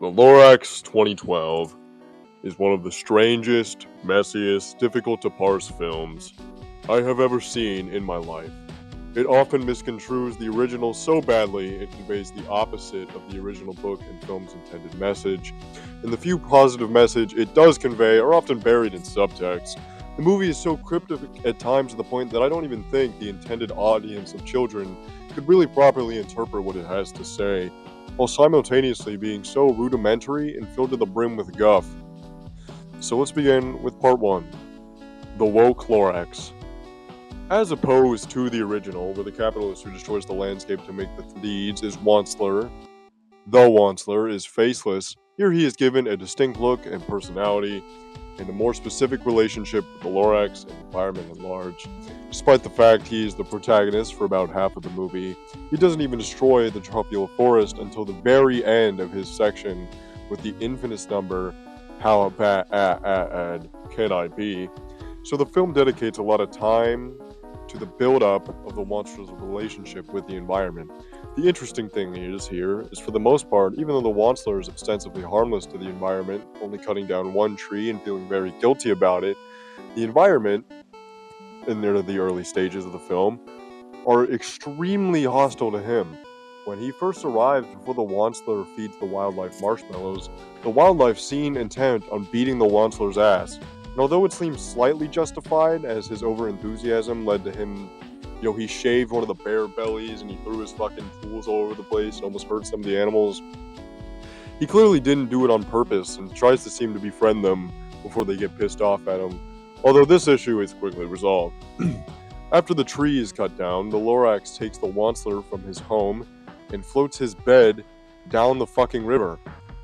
The Lorax 2012 is one of the strangest, messiest, difficult to parse films I have ever seen in my life. It often misconstrues the original so badly it conveys the opposite of the original book and film's intended message, and the few positive message it does convey are often buried in subtext. The movie is so cryptic at times to the point that I don't even think the intended audience of children could really properly interpret what it has to say, while simultaneously being so rudimentary and filled to the brim with guff. So let's begin with part 1, the woke Lorax. As opposed to the original, where the capitalist who destroys the landscape to make the deeds is Wansler, the Wansler is faceless. Here he is given a distinct look and personality, and a more specific relationship with the Lorax and environment at large. Despite the fact he is the protagonist for about half of the movie, he doesn't even destroy the tropical forest until the very end of his section with the infamous number, "How bad can I be?" So the film dedicates a lot of time to the build-up of the Wansler's relationship with the environment. The interesting thing is for the most part, even though the Wansler is ostensibly harmless to the environment, only cutting down one tree and feeling very guilty about it, the environment, in the early stages of the film, are extremely hostile to him. When he first arrives before the Wansler feeds the wildlife marshmallows, the wildlife seem intent on beating the Wansler's ass. And although it seems slightly justified, as his overenthusiasm led to him, he shaved one of the bear bellies and he threw his fucking tools all over the place and almost hurt some of the animals. He clearly didn't do it on purpose and tries to seem to befriend them before they get pissed off at him, although this issue is quickly resolved. After the tree is cut down, the Lorax takes the Wansler from his home and floats his bed down the fucking river.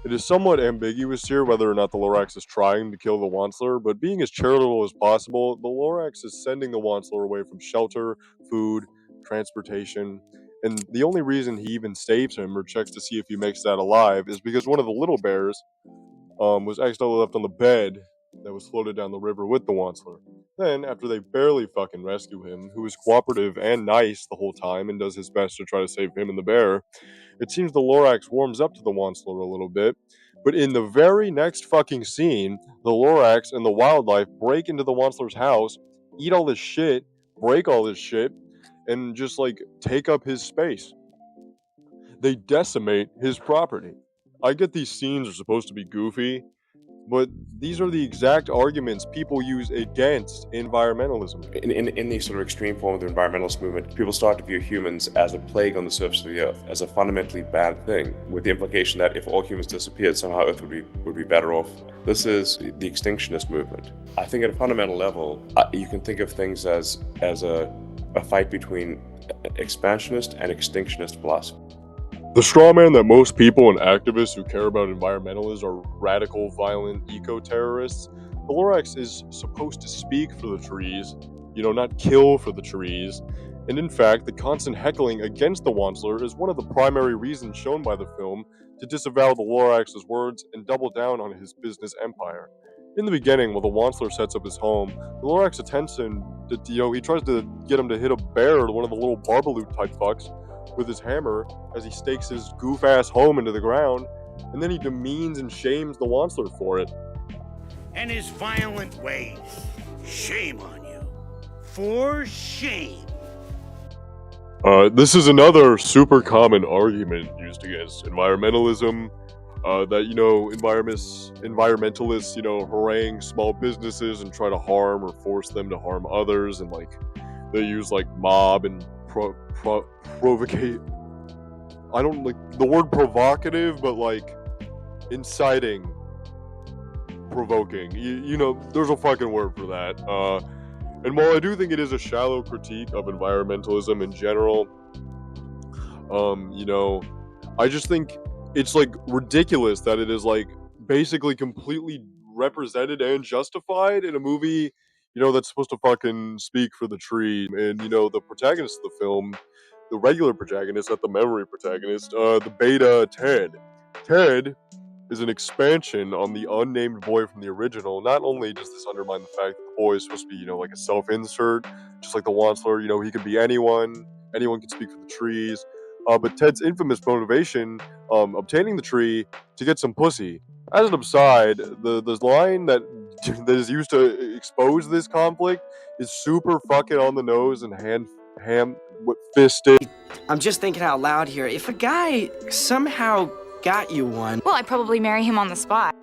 It is somewhat ambiguous here whether or not the Lorax is trying to kill the Wansler, but being as charitable as possible, the Lorax is sending the Wansler away from shelter, food, transportation, and the only reason he even saves him or checks to see if he makes that alive is because one of the little bears was accidentally left on the bed that was floated down the river with the Wansler. Then, after they barely fucking rescue him, who is cooperative and nice the whole time and does his best to try to save him and the bear, it seems the Lorax warms up to the Wansler a little bit, but in the very next fucking scene, the Lorax and the wildlife break into the Wansler's house, eat all this shit, break all this shit, and just take up his space. They decimate his property. I get these scenes are supposed to be goofy, but these are the exact arguments people use against environmentalism. In the sort of extreme form of the environmentalist movement, people start to view humans as a plague on the surface of the earth, as a fundamentally bad thing, with the implication that if all humans disappeared, somehow Earth would be better off. This is the extinctionist movement. I think at a fundamental level, you can think of things as a fight between expansionist and extinctionist philosophy. The straw man that most people and activists who care about environmentalism are radical, violent eco-terrorists. The Lorax is supposed to speak for the trees, not kill for the trees. And in fact, the constant heckling against the Wansler is one of the primary reasons shown by the film to disavow the Lorax's words and double down on his business empire. In the beginning, while the Wansler sets up his home, the Lorax attempts him to, he tries to get him to hit a bear or one of the little Barbaloot type fucks with his hammer as he stakes his goof-ass home into the ground, and then he demeans and shames the Wansler for it. And his violent ways. Shame on you. For shame. This is another super common argument used against environmentalism, that, environmentalists, harangue small businesses and try to harm or force them to harm others, and, they use, mob and provocate. I don't like the word provocative, but inciting, provoking. There's a fucking word for that. And while I do think it is a shallow critique of environmentalism in general, I just think it's ridiculous that it is basically completely represented and justified in a movie, that's supposed to fucking speak for the tree. And, the protagonist of the film, the regular protagonist, not the memory protagonist, the beta Ted. Ted is an expansion on the unnamed boy from the original. Not only does this undermine the fact that the boy is supposed to be, a self-insert, just like the Wansler, he could be anyone can speak for the trees, but Ted's infamous motivation, obtaining the tree to get some pussy. As an aside, the line that is used to expose this conflict is super fucking on the nose and ham-fisted. I'm just thinking out loud here. If a guy somehow got you one... Well, I'd probably marry him on the spot.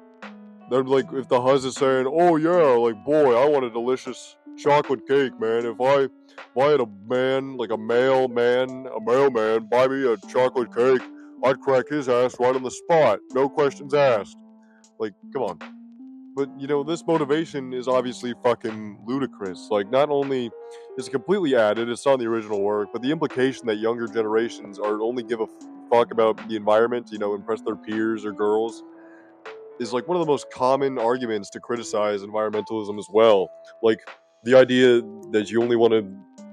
Then, like, if the hus is saying, oh yeah, like, boy, I want a delicious chocolate cake, man. If I had a man, like a mailman, buy me a chocolate cake, I'd crack his ass right on the spot. No questions asked. Like, come on. But, you know, this motivation is obviously fucking ludicrous. Like, not only is it completely added, it's not in the original work, but the implication that younger generations are only give a fuck about the environment to, you know, impress their peers or girls is, like, one of the most common arguments to criticize environmentalism as well. Like, the idea that you only want to,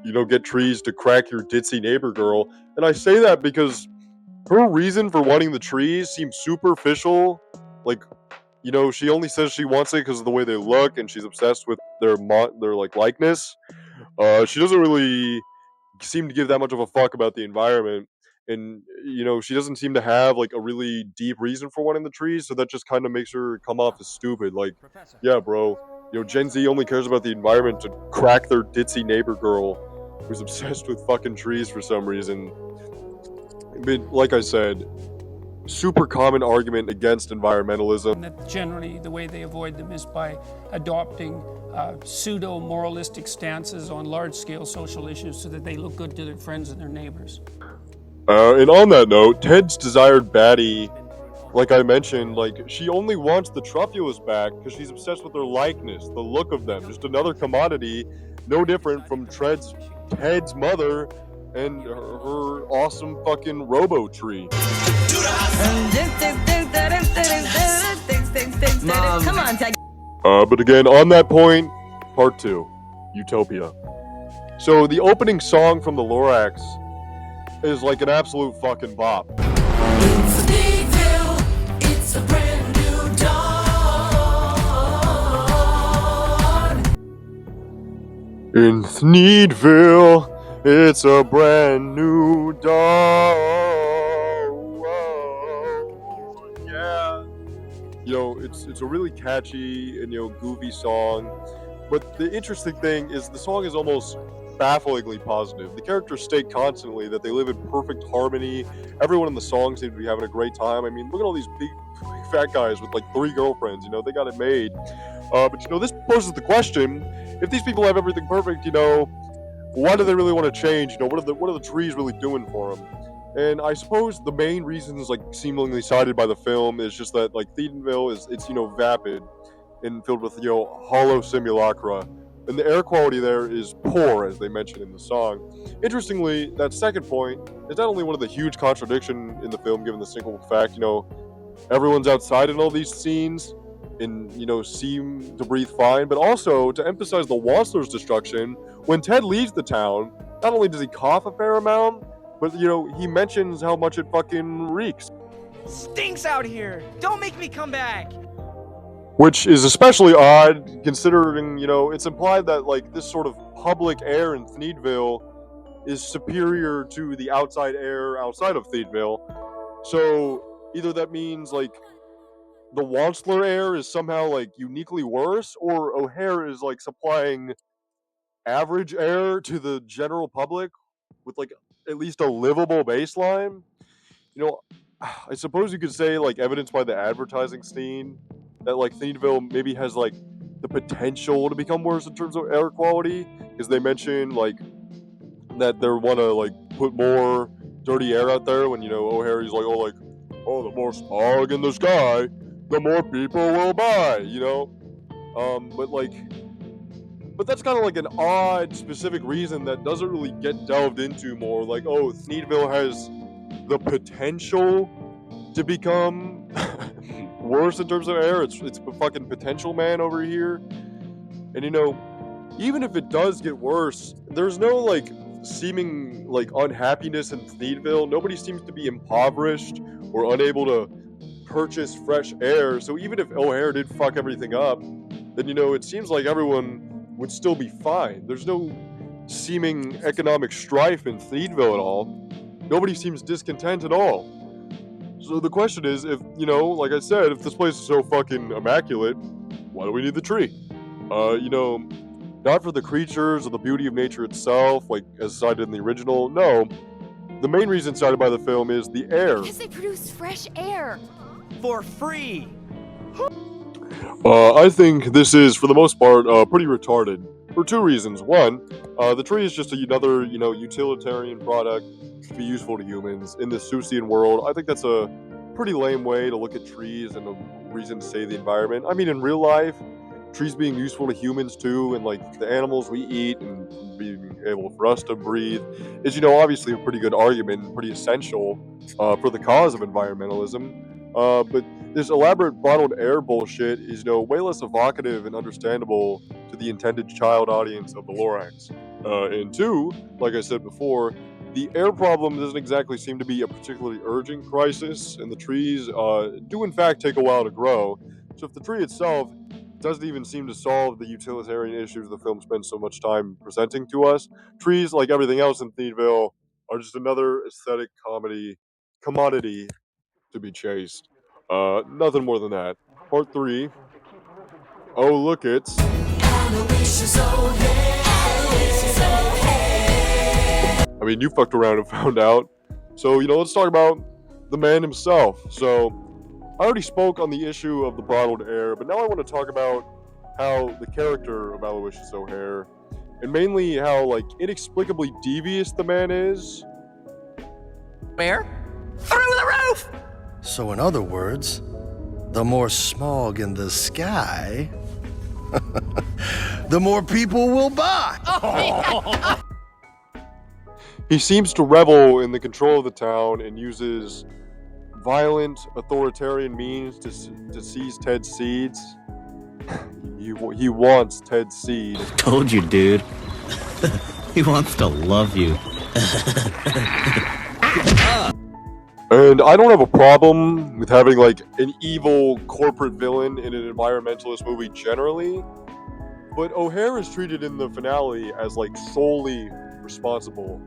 you know, get trees to crack your ditzy neighbor girl. And I say that because her reason for wanting the trees seems superficial. Like, you know, she only says she wants it because of the way they look, and she's obsessed with their like likeness. She doesn't really seem to give that much of a fuck about the environment, and you know, she doesn't seem to have like a really deep reason for wanting the trees. So that just kind of makes her come off as stupid. Like, yeah, bro, you know, Gen Z only cares about the environment to crack their ditzy neighbor girl who's obsessed with fucking trees for some reason. But like I said, super common argument against environmentalism. And that generally the way they avoid them is by adopting pseudo-moralistic stances on large-scale social issues so that they look good to their friends and their neighbors. And on that note, Ted's desired baddie, like I mentioned, like, she only wants the Truffulus back because she's obsessed with their likeness, the look of them. Just another commodity, no different from Ted's mother and her awesome fucking robo-tree. Mom. Come on, Ted. But again, on that point, part 2, Utopia. So the opening song from the Lorax is like an absolute fucking bop. It's a big deal, it's a brand new dawn. In Thneedville, it's a brand new dawn. Yeah. You know, it's a really catchy and, you know, goofy song. But the interesting thing is the song is almost bafflingly positive. The characters state constantly that they live in perfect harmony. Everyone in the song seems to be having a great time. I mean, look at all these big fat guys with like 3 girlfriends, you know, they got it made. But you know, this poses the question, if these people have everything perfect, you know, why do they really want to change? You know, what are the trees really doing for them? And I suppose the main reasons, like, seemingly cited by the film is just that, like, Thneedville it's, you know, vapid and filled with, you know, hollow simulacra. And the air quality there is poor, as they mention in the song. Interestingly, that second point is not only one of the huge contradiction in the film, given the simple fact, you know, everyone's outside in all these scenes and, you know, seem to breathe fine, but also to emphasize the Wansler's destruction. When Ted leaves the town, not only does he cough a fair amount, but, you know, he mentions how much it fucking reeks. Stinks out here! Don't make me come back! Which is especially odd, considering, you know, it's implied that, like, this sort of public air in Thneedville is superior to the outside air outside of Thneedville. So, either that means, like, the Wansler air is somehow, like, uniquely worse, or O'Hare is, like, supplying average air to the general public with, like, at least a livable baseline. You know, I suppose you could say, like, evidenced by the advertising scene, that, like, Thneedville maybe has, like, the potential to become worse in terms of air quality, because they mention, like, that they want to, like, put more dirty air out there when, you know, O'Hare's like, oh, the more smog in the sky, the more people will buy, you know? But that's kind of like an odd, specific reason that doesn't really get delved into more. Like, oh, Thneedville has the potential to become worse in terms of air. It's a fucking potential man over here. And, you know, even if it does get worse, there's no, like, seeming, like, unhappiness in Thneedville. Nobody seems to be impoverished or unable to purchase fresh air. So even if O'Hare did fuck everything up, then, you know, it seems like everyone would still be fine. There's no seeming economic strife in Thneedville at all. Nobody seems discontent at all. So the question is, if, like I said, if this place is so fucking immaculate, why do we need the tree? Not for the creatures or the beauty of nature itself, like as cited in the original. No, the main reason cited by the film is the air. Because they produce fresh air. For free. I think this is, for the most part, pretty retarded. For two reasons. One, the tree is just another, utilitarian product to be useful to humans in the Seussian world. I think that's a pretty lame way to look at trees and a reason to save the environment. I mean, in real life, trees being useful to humans too, and like the animals we eat and being able for us to breathe is, obviously a pretty good argument, pretty essential for the cause of environmentalism. But this elaborate bottled air bullshit is, way less evocative and understandable to the intended child audience of the Lorax. And two, like I said before, the air problem doesn't exactly seem to be a particularly urgent crisis, and the trees do in fact take a while to grow. So if the tree itself doesn't even seem to solve the utilitarian issues the film spends so much time presenting to us, trees, like everything else in Thieville, are just another aesthetic commodity to be chased. Nothing more than that. Part 3. Oh, look, it's... I mean, you fucked around and found out. So, let's talk about the man himself. So, I already spoke on the issue of the bottled air, but now I want to talk about how the character of Aloysius O'Hare, and mainly how, inexplicably devious the man is. Where? Through the roof! So in other words, the more smog in the sky, the more people will buy. He seems to revel in the control of the town and uses violent, authoritarian means to seize Ted's seeds. He wants Ted's seed. Told you, dude. He wants to love you. And I don't have a problem with having, an evil corporate villain in an environmentalist movie generally, but O'Hare is treated in the finale as, solely responsible.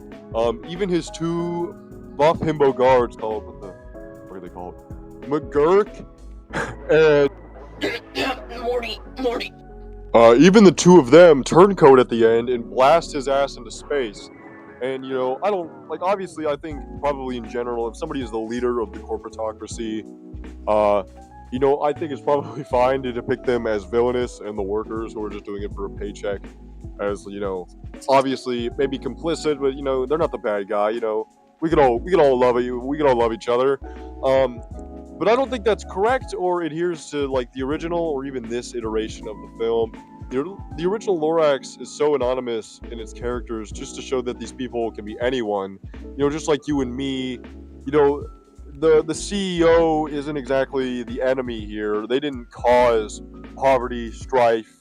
Even his two buff himbo guards called, what are they called? McGurk and... Morty. Even the two of them turncoat at the end and blast his ass into space. And, I don't, obviously, I think probably in general, if somebody is the leader of the corporatocracy, I think it's probably fine to depict them as villainous and the workers who are just doing it for a paycheck as, obviously maybe complicit, but, they're not the bad guy, we could all love you, we could all love each other. But I don't think that's correct or adheres to, the original or even this iteration of the film. The original Lorax is so anonymous in its characters just to show that these people can be anyone. Just like you and me, the CEO isn't exactly the enemy here. They didn't cause poverty, strife,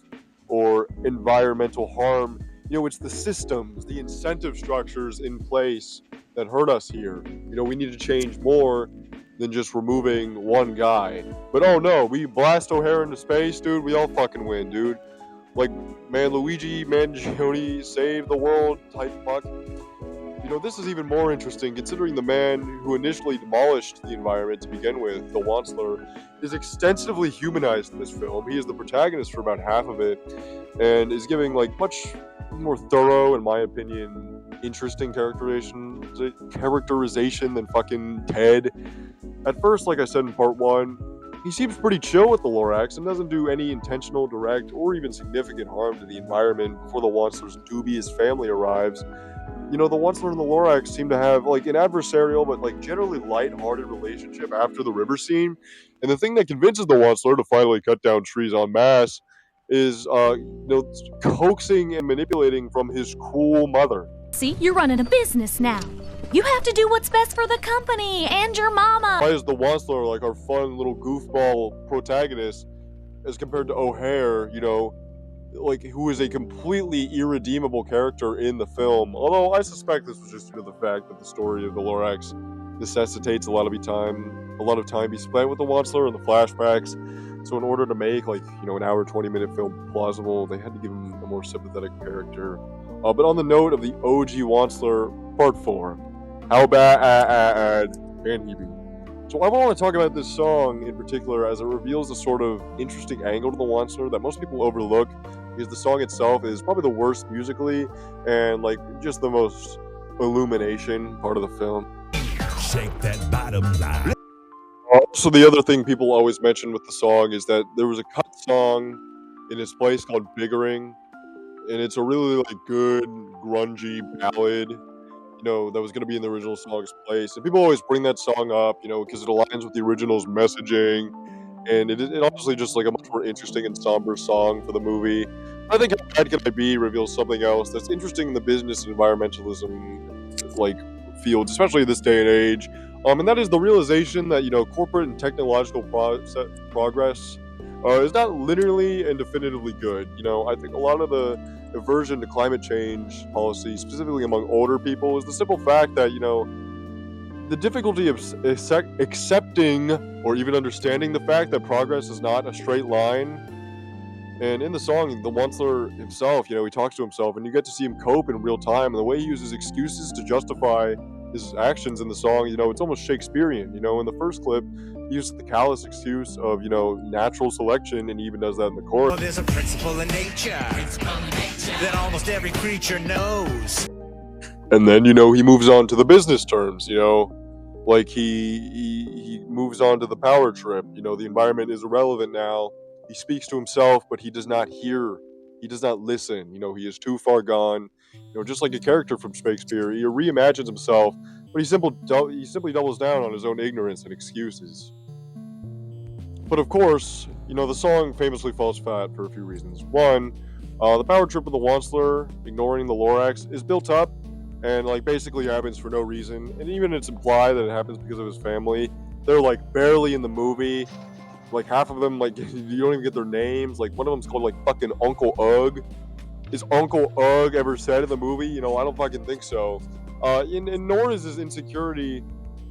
or environmental harm. It's the systems, the incentive structures in place that hurt us here. We need to change more than just removing one guy. But oh no, we blast O'Hare into space, dude, we all fucking win, dude. Luigi Mangione save the world type fuck. This is even more interesting considering the man who initially demolished the environment to begin with, the Wansler, is extensively humanized in this film. He is the protagonist for about half of it and is giving much more thorough, in my opinion, interesting characterization than fucking Ted. At first, like I said in part 1, he seems pretty chill with the Lorax and doesn't do any intentional, direct, or even significant harm to the environment before the Wansler's dubious family arrives. The Wansler and the Lorax seem to have, an adversarial but, generally light-hearted relationship after the river scene. And the thing that convinces the Wansler to finally cut down trees en masse is, coaxing and manipulating from his cruel mother. See, you're running a business now. You have to do what's best for the company and your mama. Why is the Wansler our fun little goofball protagonist as compared to O'Hare, who is a completely irredeemable character in the film? Although I suspect this was just due to the fact that the story of the Lorax necessitates a lot of time be spent with the Wansler and the flashbacks. So in order to make an hour 20-minute film plausible, they had to give him a more sympathetic character. But on the note of the OG Wansler, part 4. How bad can he be? So I want to talk about this song in particular as it reveals a sort of interesting angle to the monster that most people overlook, because the song itself is probably the worst musically and like just the most illumination part of the film. Shake that bottom line. Also, the other thing people always mention with the song is that there was a cut song in its place called Biggering, and it's a really like good grungy ballad, that was going to be in the original song's place. And people always bring that song up, because it aligns with the original's messaging. And it obviously just like a much more interesting and somber song for the movie. I think How Bad Can I Be reveals something else that's interesting in the business and environmentalism like fields, especially this day and age. And that is the realization that, corporate and technological progress is not linearly and definitively good. I think a lot of the aversion to climate change policy, specifically among older people, is the simple fact that, the difficulty of accepting or even understanding the fact that progress is not a straight line. And in the song, the monster himself, he talks to himself, and you get to see him cope in real time. And the way he uses excuses to justify his actions in the song, it's almost Shakespearean. In the first clip, he uses the callous excuse of, natural selection, and he even does that in the chorus. Well, there's a principle in nature that almost every creature knows. And then, he moves on to the business terms, like he moves on to the power trip. The environment is irrelevant now. He speaks to himself, but he does not hear. He does not listen. He is too far gone. Just like a character from Shakespeare, he reimagines himself, but he simply doubles down on his own ignorance and excuses. But of course, the song famously falls flat for a few reasons. One, the power trip of the Wansler, ignoring the Lorax, is built up and like basically happens for no reason. And even it's implied that it happens because of his family. They're like barely in the movie. Like half of them, like you don't even get their names. Like one of them's called like fucking Uncle Ugg. Is Uncle Ugg ever said in the movie? I don't fucking think so. And nor is his insecurity,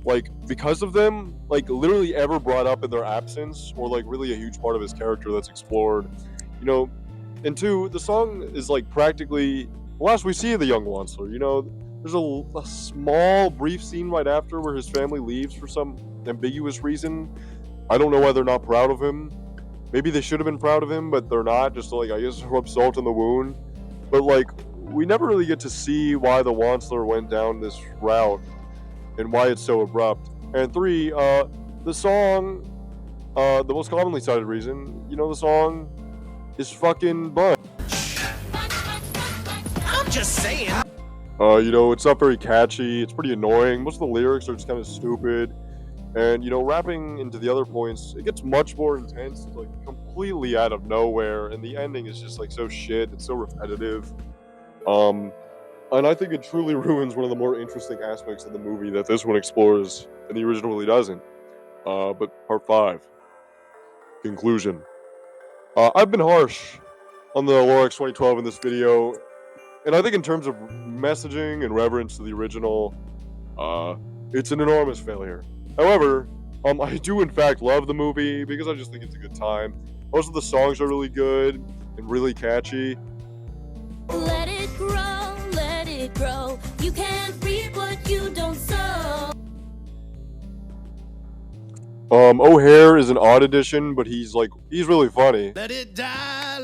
like, because of them, like, literally ever brought up in their absence, or, like, really a huge part of his character that's explored. And two, the song is, like, practically the last we see of the young Wansler. There's a small, brief scene right after where his family leaves for some ambiguous reason. I don't know why they're not proud of him. Maybe they should have been proud of him, but they're not, just to, like, I guess, rub salt in the wound. But, like, we never really get to see why the Wansler went down this route and why it's so abrupt. And three, the song, the most commonly cited reason, the song is fucking butt. I'm just saying. It's not very catchy. It's pretty annoying. Most of the lyrics are just kind of stupid. And, wrapping into the other points, it gets much more intense, like, completely out of nowhere, and the ending is just, like, so shit, it's so repetitive. And I think it truly ruins one of the more interesting aspects of the movie that this one explores, and the original really doesn't. But part 5. Conclusion. I've been harsh on the Lorax 2012 in this video, and I think in terms of messaging and reverence to the original, it's an enormous failure. However, I do in fact love the movie because I just think it's a good time. Most of the songs are really good and really catchy. Let it grow, let it grow. You can't reap what you don't sow. O'Hare is an odd addition, but he's really funny. Let it die,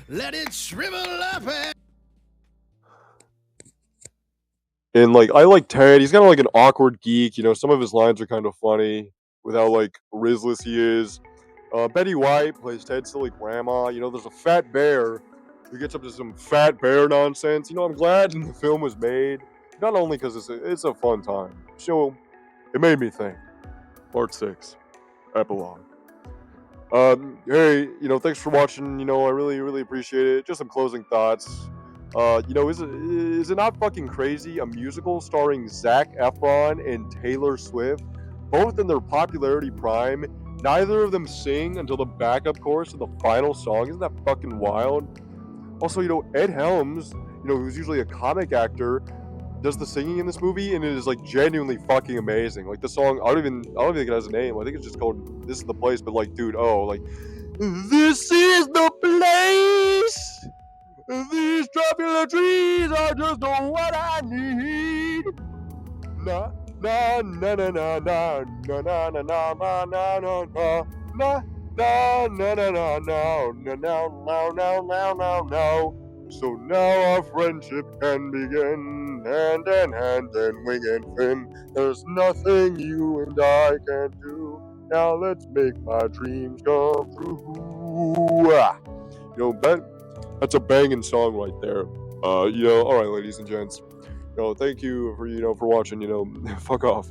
let it shrivel up. And, like, I like Ted. He's kind of like an awkward geek. Some of his lines are kind of funny with how, like, rizzless he is. Betty White plays Ted's silly grandma. There's a fat bear who gets up to some fat bear nonsense. I'm glad the film was made. Not only because it's a fun time. So, it made me think. Part 6. Epilogue. Hey, thanks for watching. I really, really appreciate it. Just some closing thoughts. Is it not fucking crazy? A musical starring Zac Efron and Taylor Swift, both in their popularity prime. Neither of them sing until the backup chorus of the final song. Isn't that fucking wild? Also, Ed Helms, who's usually a comic actor, does the singing in this movie, and it is like genuinely fucking amazing. Like the song, I don't even think it has a name. I think it's just called "This Is the Place." But like, dude, this is the place. These tropical trees are just what I need. na na na na na na na na na na na na na na na no, no, no, no, no, no, no, no, no, no, no. So now our friendship can begin, hand in hand and wing and fin. There's nothing you and I can do. Now let's make my dreams come true. That's a banging song right there. All right, ladies and gents. Thank you for watching. Fuck off.